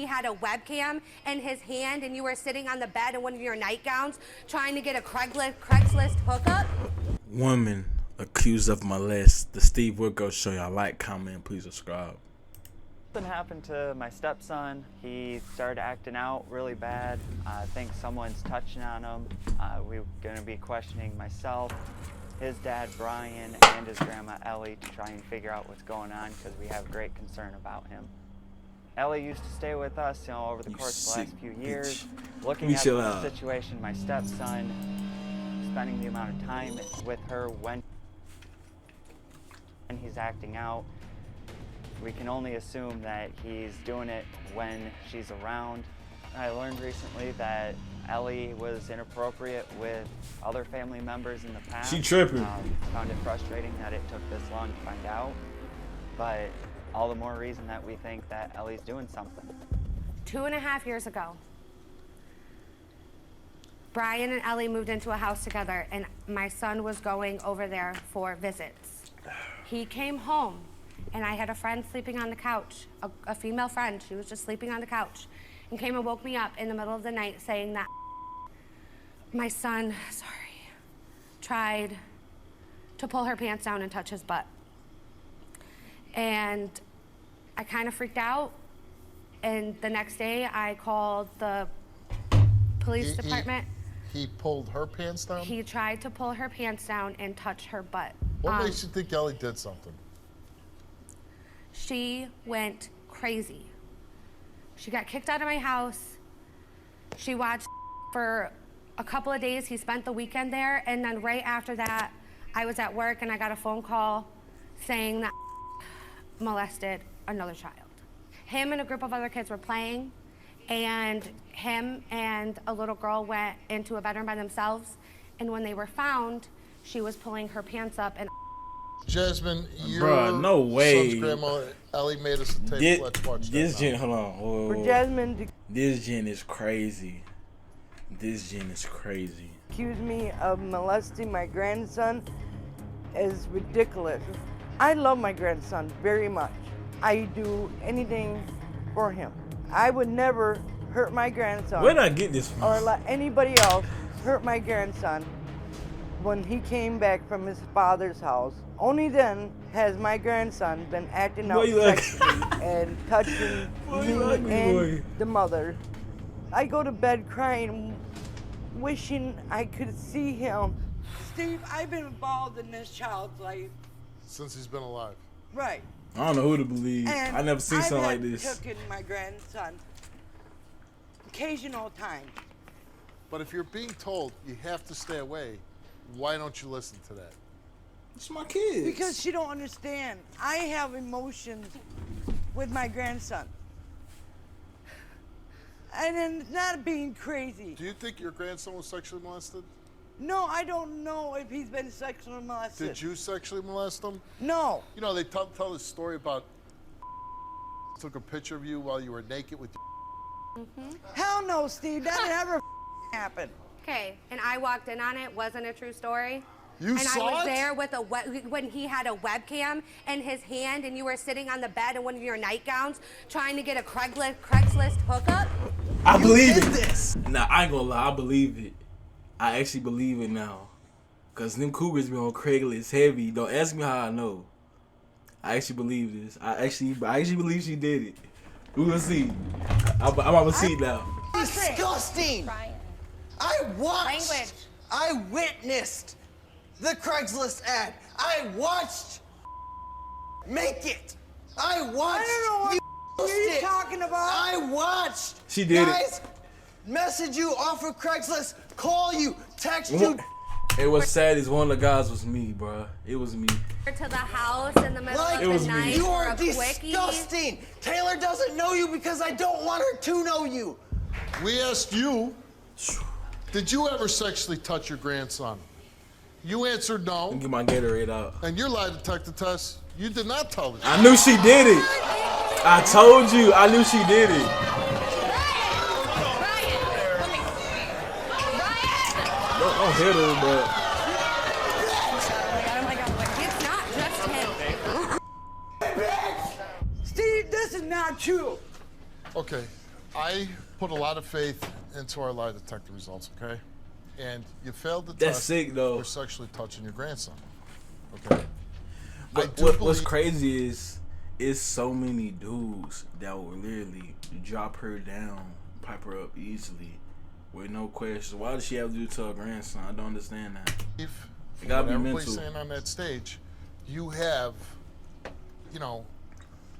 He had a webcam in his hand and you were sitting on the bed in one of your nightgowns trying to get a Craigslist hookup? Woman accused of molest. The Steve Wilkos Show. Y'all like, comment, please subscribe. Something happened to my stepson. He started acting out really bad. I think someone's touching on him. We're gonna be questioning myself, his dad Brian, and his grandma Ellie to try and figure out what's going on because we have great concern about him. Ellie used to stay with us, over the course of the last few years, looking at the situation, my stepson, spending the amount of time with her when he's acting out. We can only assume that he's doing it when she's around. I learned recently that Ellie was inappropriate with other family members in the past. She tripping. Found it frustrating that it took this long to find out, but all the more reason that we think that Ellie's doing something. 2.5 years ago, Brian and Ellie moved into a house together and my son was going over there for visits. He came home and I had a friend sleeping on the couch, a female friend. She was just sleeping on the couch and came and woke me up in the middle of the night saying that my son, tried to pull her pants down and touch his butt. And I kind of freaked out. And the next day I called the police department. He pulled her pants down? He tried to pull her pants down and touch her butt. What makes you think Ellie did something? She went crazy. She got kicked out of my house. She watched for a couple of days. He spent the weekend there. And then right after that, I was at work and I got a phone call saying that molested another child. Him and a group of other kids were playing and him and a little girl went into a bedroom by themselves. And when they were found, she was pulling her pants up and Jasmine, no way. Son's grandma Ellie made us a tape. Let's watch this that. Gen, hold on. For Jasmine to this Gen is crazy. This Gen is crazy. accuse me of molesting my grandson is ridiculous. I love my grandson very much. I do anything for him. I would never hurt my grandson. Where did I get this from? Or let anybody else hurt my grandson when he came back from his father's house. Only then has my grandson been acting out sexually and touching me and the mother. I go to bed crying, wishing I could see him. Steve, I've been involved in this child's life. Since he's been alive. Right. I don't know who to believe. And I never seen something like this. I've taken my grandson occasional time. But if you're being told you have to stay away, why don't you listen to that? It's my kids. Because she don't understand. I have emotions with my grandson. And then it's not being crazy. Do you think your grandson was sexually molested? No, I don't know if he's been sexually molested. Did you sexually molest him? No. You know, they tell this story about took a picture of you while you were naked with Hell no, Steve. That never happened. okay, and I walked in on it, wasn't a true story. You and saw I was it? there with when he had a webcam in his hand and you were sitting on the bed in one of your nightgowns trying to get a Craigslist hookup. I believe it. Nah, I ain't gonna lie, I believe it. I actually believe it now. Cause them cougars be on Craigslist heavy. Don't ask me how I know. I actually believe this. I actually believe she did it. We will see. I'm about to see now. Disgusting! Brian. I watched. Language. I witnessed the Craigslist ad. I watched make it. I watched. I don't know what you you're talking about. I watched. She did guys, message you off of Craigslist, call you, text you. It was sad is one of the guys was me, bro. It was me. To the house in the middle Like, of the night you for are a quickie. disgusting. Taylor doesn't know you because I don't want her to know you. We asked you, did you ever sexually touch your grandson? You answered no. Let me get my Gatorade out. And your lie detector test, you did not tell us. I knew she did it. I told you. I knew she did it. Don't hit her, but. Oh my God, it's not just him. Steve, this is not true. Okay, I put a lot of faith into our lie detector results, okay? And you failed to That's test sick, though. for sexually touching your grandson, okay? But what's crazy is so many dudes that will literally drop her down, pipe her up easily, with no questions. Why does she have to do it to her grandson? I don't understand that. If It gotta be everybody's mental. saying on that stage, you have,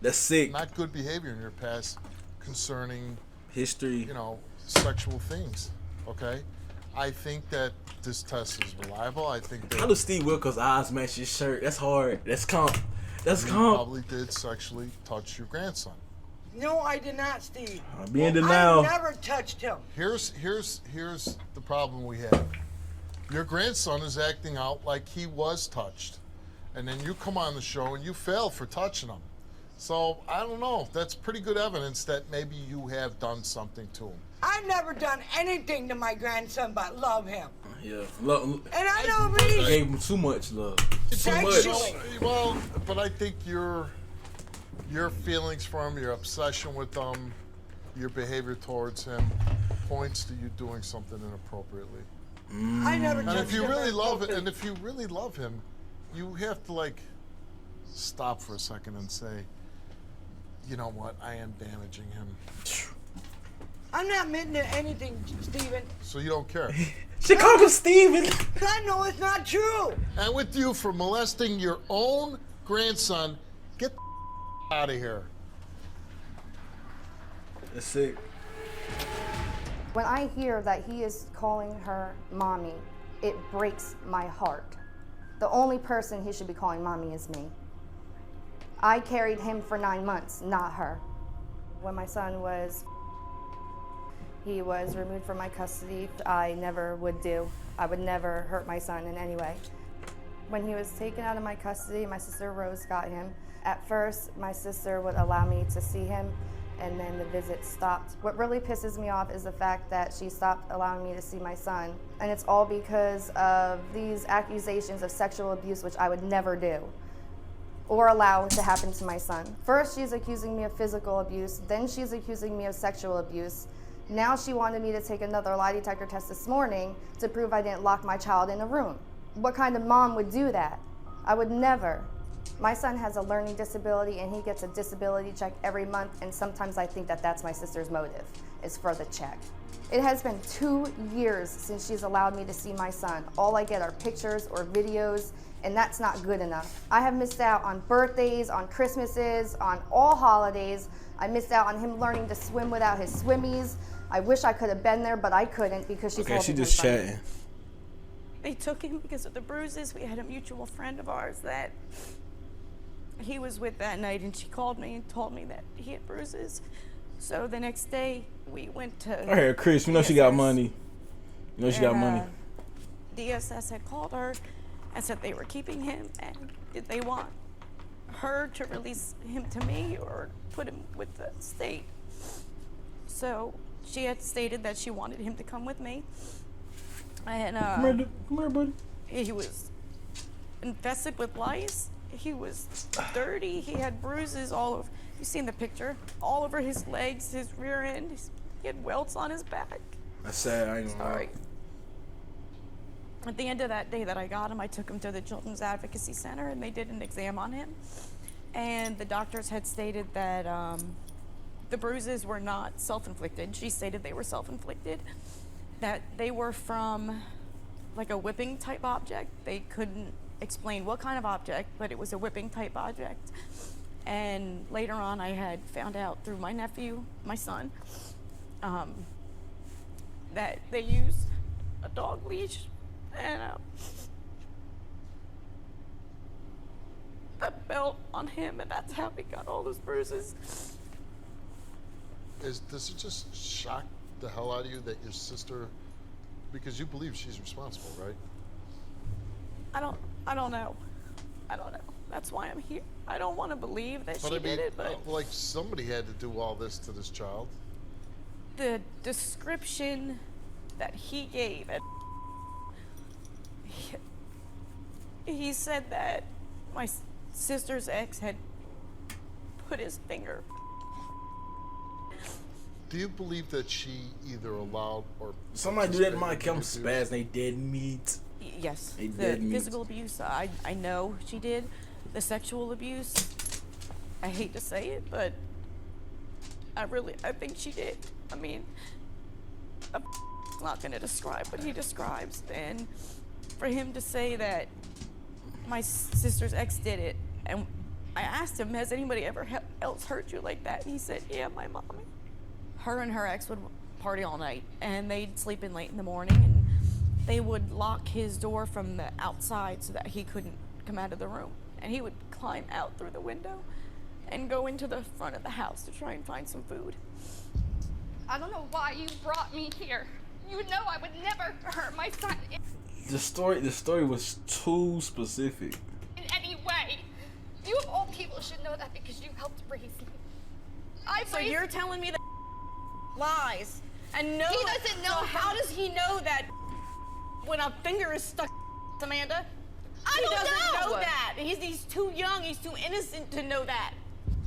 That's sick. not good behavior in your past concerning, History. sexual things, okay? I think that this test is reliable. I think that How does Steve Wilkos' eyes match his shirt? That's hard. That's comp. That's you comp. probably did sexually touch your grandson. No, I did not, Steve. Be in denial. I never touched him. Here's the problem we have. Your grandson is acting out like he was touched. And then you come on the show and you fail for touching him. So, I don't know. That's pretty good evidence that maybe you have done something to him. I've never done anything to my grandson but love him. Yeah. And I know really Gave him too much love. Too much. sexually. Well, but I think your feelings for him, your obsession with him, your behavior towards him points to you doing something inappropriately. I never touched And if you him really love it, inappropriately. and if you really love him, you have to stop for a second and say, you know what, I am damaging him. I'm not admitting to anything, Steven. So you don't care. She called him Steven. 'Cause I know it's not true. And with you for molesting your own grandson, get the out of here. That's sick. When I hear that he is calling her mommy, it breaks my heart. The only person he should be calling mommy is me. I carried him for 9 months, not her. When my son he was removed from my custody, I never would do. I would never hurt my son in any way. When he was taken out of my custody, my sister Rose got him. At first, my sister would allow me to see him, and then the visit stopped. What really pisses me off is the fact that she stopped allowing me to see my son. And it's all because of these accusations of sexual abuse, which I would never do or allow to happen to my son. First, she's accusing me of physical abuse, then she's accusing me of sexual abuse. Now she wanted me to take another lie detector test this morning to prove I didn't lock my child in a room. What kind of mom would do that? I would never. My son has a learning disability and he gets a disability check every month, and sometimes I think that that's my sister's motive, is for the check. It has been 2 years since she's allowed me to see my son. All I get are pictures or videos, and that's not good enough. I have missed out on birthdays, on Christmases, on all holidays. I missed out on him learning to swim without his swimmies. I wish I could have been there, but I couldn't because she's Okay, holding she him just from me. chatting. They took him because of the bruises. We had a mutual friend of ours that he was with that night, and she called me and told me that he had bruises. So the next day, we went to I heard Chris. You know she got DSS, money. You know she got and, money. DSS had called her and said they were keeping him, and did they want her to release him to me or put him with the state? So she had stated that she wanted him to come with me. And Come here, buddy. he was infested with lice. He was dirty. He had bruises all over. You seen the picture? All over his legs, his rear end. He had welts on his back. That's sad. I ain't gonna lie. Sorry. At the end of that day that I got him, I took him to the Children's Advocacy Center, and they did an exam on him. And the doctors had stated that the bruises were not self-inflicted. She stated they were self-inflicted, that they were from like a whipping type object. They couldn't explain what kind of object, but it was a whipping type object. And later on, I had found out through my nephew, my son, that they used a dog leash and a belt on him, and that's how he got all those bruises. Does it just shock the hell out of you that your sister, because you believe she's responsible, right? I don't know. That's why I'm here. I don't want to believe that she did it, but like somebody had to do all this to this child. the description that he gave, he said that my sister's ex had put his finger Do you believe that she either allowed or somebody do that to my camp spaz? They dead meat. Yes. They The dead meat. physical abuse, I know she did. The sexual abuse, I hate to say it, but I think she did. I mean, I'm not going to describe what he describes. And for him to say that my sister's ex did it, and I asked him, has anybody ever else hurt you like that? And he said, yeah, my mommy. Her and her ex would party all night, and they'd sleep in late in the morning, and they would lock his door from the outside so that he couldn't come out of the room. And he would climb out through the window and go into the front of the house to try and find some food. I don't know why you brought me here. You know I would never hurt my son The story was too specific. in any way. You of all people should know that because you helped raise me. So you're telling me that lies and no. He doesn't know. So how does he know that when a finger is stuck, Amanda? I He don't doesn't know know. that. He's too young. He's too innocent to know that.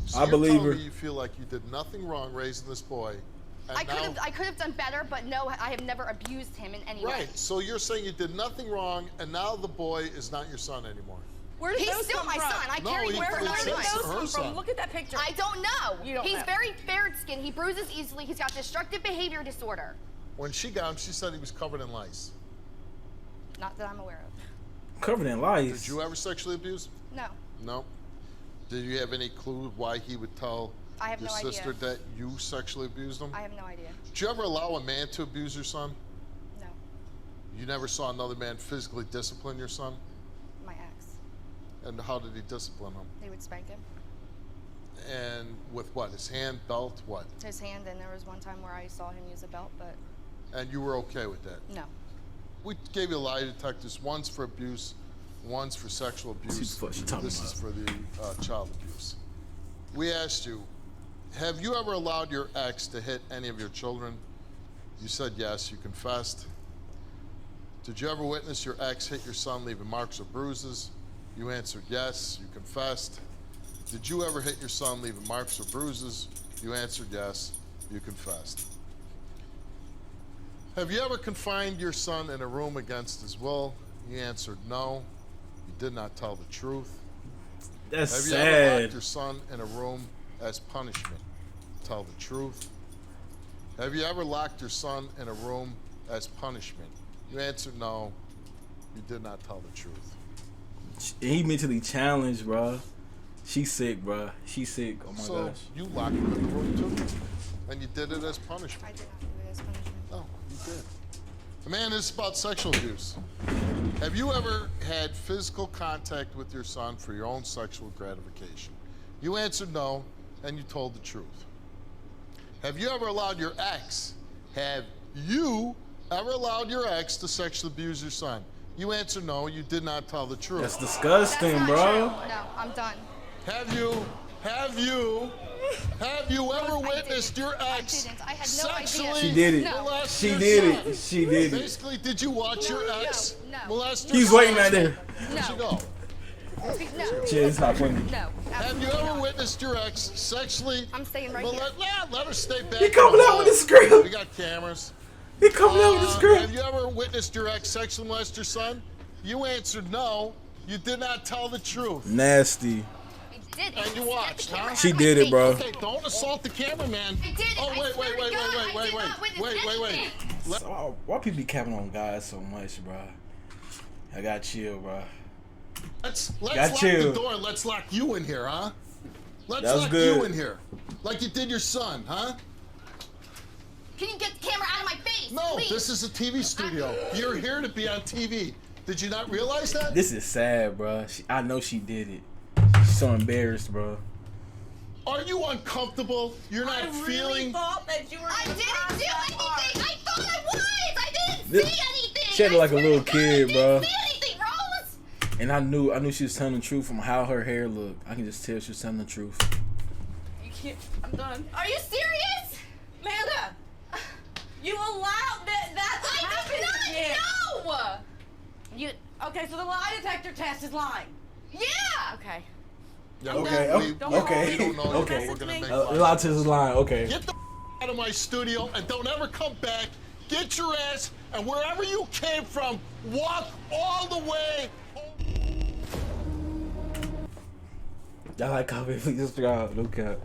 So I you're believe telling her. me you feel like you did nothing wrong raising this boy. And I now, could have done better, but no, I have never abused him in any way. right. So you're saying you did nothing wrong, and now the boy is not your son anymore. Where did He's those still come my from? son. I No, carried he- him for he 9 says Where did months. those her come son. from? Look at that picture. I don't know. You don't He's know. very fair-skinned. He bruises easily. He's got destructive behavior disorder. When she got him, she said he was covered in lice. Not that I'm aware of. Covered in lies. Did you ever sexually abuse him? No. No. Did you have any clue why he would tell I have your no idea. sister that you sexually abused him? I have no idea. Did you ever allow a man to abuse your son? No. You never saw another man physically discipline your son? My ex. And how did he discipline him? They would spank him. And with what? His hand, belt, what? His hand, and there was one time where I saw him use a belt, but And you were okay with that? no. We gave you lie detectors, one's for abuse, one's for sexual abuse. what she talking This is about. for the child abuse. We asked you, have you ever allowed your ex to hit any of your children? You said yes, you confessed. Did you ever witness your ex hit your son, leaving marks or bruises? You answered yes, you confessed. Did you ever hit your son, leaving marks or bruises? You answered yes, you confessed. Have you ever confined your son in a room against his will? You answered no, you did not tell the truth. That's Have you ever locked sad. your son in a room as punishment? Tell the truth. Have you ever locked your son in a room as punishment? You answered no, you did not tell the truth. He mentally challenged, bro. She's sick, bro. She's sick. Oh my So gosh. you locked him in a room too? And you did it as I punishment? did not do it as punishment. No, you did. The man is about sexual abuse. Have you ever had physical contact with your son for your own sexual gratification? You answered no, and you told the truth. Have you ever allowed your ex, have you ever allowed your ex to sexually abuse your son? You answered no, you did not tell the truth. That's disgusting, That's not bro. true. No, I'm done. Have you ever witnessed your ex I didn't. I had no idea. sexually She did it. No. molest She your did son? it. She did it. Basically, did you watch your ex No. molest your He's son? waiting right there. Where'd she No. go? No. Shit, it's not funny. No. Have you absolutely ever not. witnessed your ex sexually? I'm staying right molest- here. Yeah, let her stay back. He coming in out with hall. the script. We got cameras. He coming out with the Have script. you ever witnessed your ex sexually molest your son? You answered no. You did not tell the truth. Nasty. I did. And you watched, huh? She did it, bro. Okay, don't assault the cameraman. I did it. Oh, I wait, swear wait, to wait, God, wait, I wait, did wait, not witness wait. anything. So, why people be capping on guys so much, bro? I got chill, bro. Let's Got lock you. the door and let's lock you in here, huh? Let's That was lock good. you in here. Like you did your son, huh? Can you get the camera out of my face? No, please? this is a TV studio. You're here to be on TV. Did you not realize that? This is sad, bro. I know she did it. She's so embarrassed, bro. Are you uncomfortable? You're not I really feeling. thought that you were I gonna didn't pass do that part. anything. I thought I was. I didn't This- see anything. she acted I like a swear little to God, kid, I bro. didn't see anything, Rose. And I knew she was telling the truth from how her hair looked. I can just tell she was telling the truth. You can't. I'm done. Are you serious? Amanda, you allowed that to I happen did not again. know. You. Okay, so the lie detector test is lying. Yeah. Okay. Yeah, Okay, we okay, don't know. okay. We're gonna make A lot to this line. Okay. Get the out of my studio and don't ever come back. Get your ass, and wherever you came from, walk all the way home. Y'all like, comment, please subscribe. No cap.